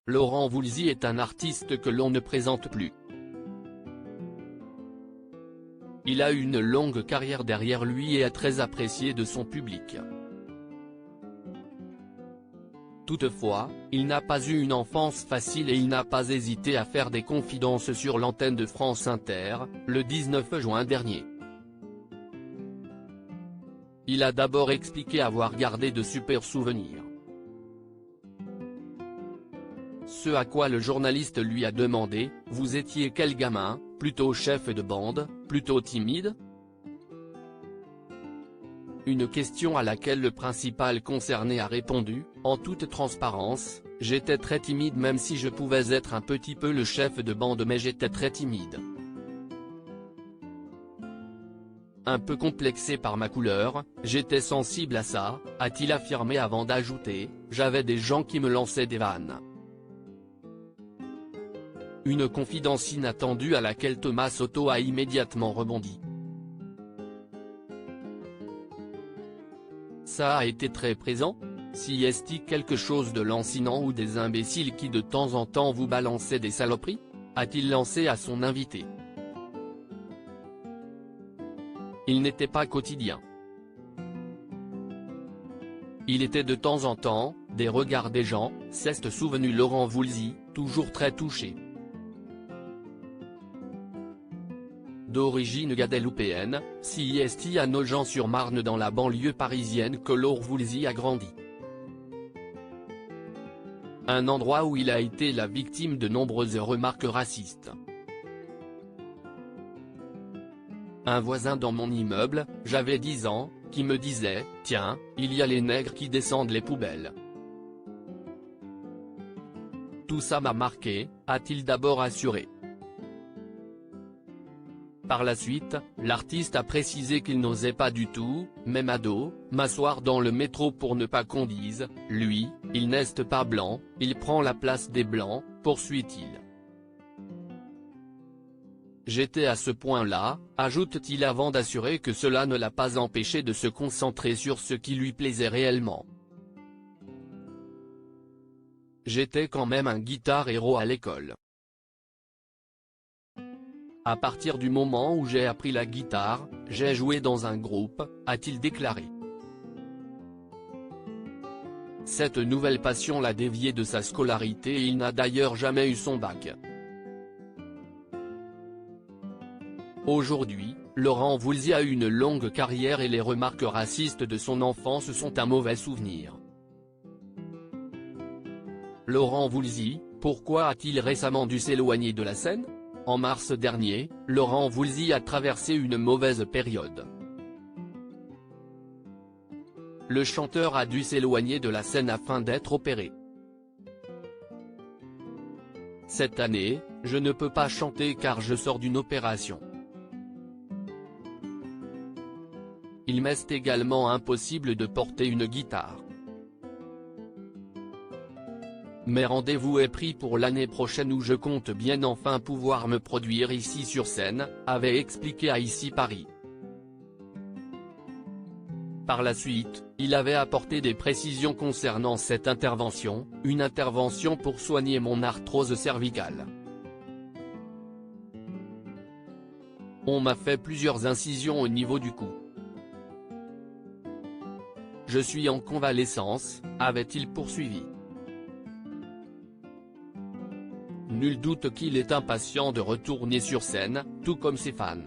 Laurent Voulzy est un artiste que l'on ne présente plus. Il a une longue carrière derrière lui et est très apprécié de son public. Toutefois, il n'a pas eu une enfance facile et il n'a pas hésité à faire des confidences sur l'antenne de France Inter, le 19 juin dernier. Il a d'abord expliqué avoir gardé de super souvenirs. Ce à quoi le journaliste lui a demandé « Vous étiez quel gamin, plutôt chef de bande, plutôt timide ?» Une question à laquelle le principal concerné a répondu « En toute transparence, j'étais très timide même si je pouvais être un petit peu le chef de bande mais j'étais très timide. Un peu complexé par ma couleur, j'étais sensible à ça », a-t-il affirmé avant d'ajouter « J'avais des gens qui me lançaient des vannes. » Une confidence inattendue à laquelle Thomas Soto a immédiatement rebondi. Ça a été très présent ? Si est-il quelque chose de lancinant ou des imbéciles qui de temps en temps vous balançaient des saloperies ? A-t-il lancé à son invité. Il n'était pas quotidien. Il était de temps en temps, des regards des gens, s'est souvenu Laurent Voulzy, toujours très touché. D'origine guadeloupéenne, si est à Nogent-sur-Marne dans la banlieue parisienne que Laurent Voulzy a grandi. Un endroit où il a été la victime de nombreuses remarques racistes. Un voisin dans mon immeuble, j'avais 10 ans, qui me disait « Tiens, il y a les nègres qui descendent les poubelles. » Tout ça m'a marqué, a-t-il d'abord assuré. Par la suite, l'artiste a précisé qu'il n'osait pas du tout, même ado, m'asseoir dans le métro pour ne pas qu'on dise « Lui, il n'est pas blanc, il prend la place des blancs », poursuit-il. J'étais à ce point-là, ajoute-t-il avant d'assurer que cela ne l'a pas empêché de se concentrer sur ce qui lui plaisait réellement. J'étais quand même un guitar héros à l'école. À partir du moment où j'ai appris la guitare, j'ai joué dans un groupe, a-t-il déclaré. Cette nouvelle passion l'a dévié de sa scolarité et il n'a d'ailleurs jamais eu son bac. Aujourd'hui, Laurent Voulzy a une longue carrière et les remarques racistes de son enfance sont un mauvais souvenir. Laurent Voulzy, pourquoi a-t-il récemment dû s'éloigner de la scène ? En mars dernier, Laurent Voulzy a traversé une mauvaise période. Le chanteur a dû s'éloigner de la scène afin d'être opéré. Cette année, je ne peux pas chanter car je sors d'une opération. Il m'est également impossible de porter une guitare. Mais rendez-vous est pris pour l'année prochaine où je compte bien enfin pouvoir me produire ici sur scène, avait expliqué à Ici Paris. Par la suite, il avait apporté des précisions concernant cette intervention, une intervention pour soigner mon arthrose cervicale. On m'a fait plusieurs incisions au niveau du cou. Je suis en convalescence, avait-il poursuivi. Nul doute qu'il est impatient de retourner sur scène, tout comme ses fans.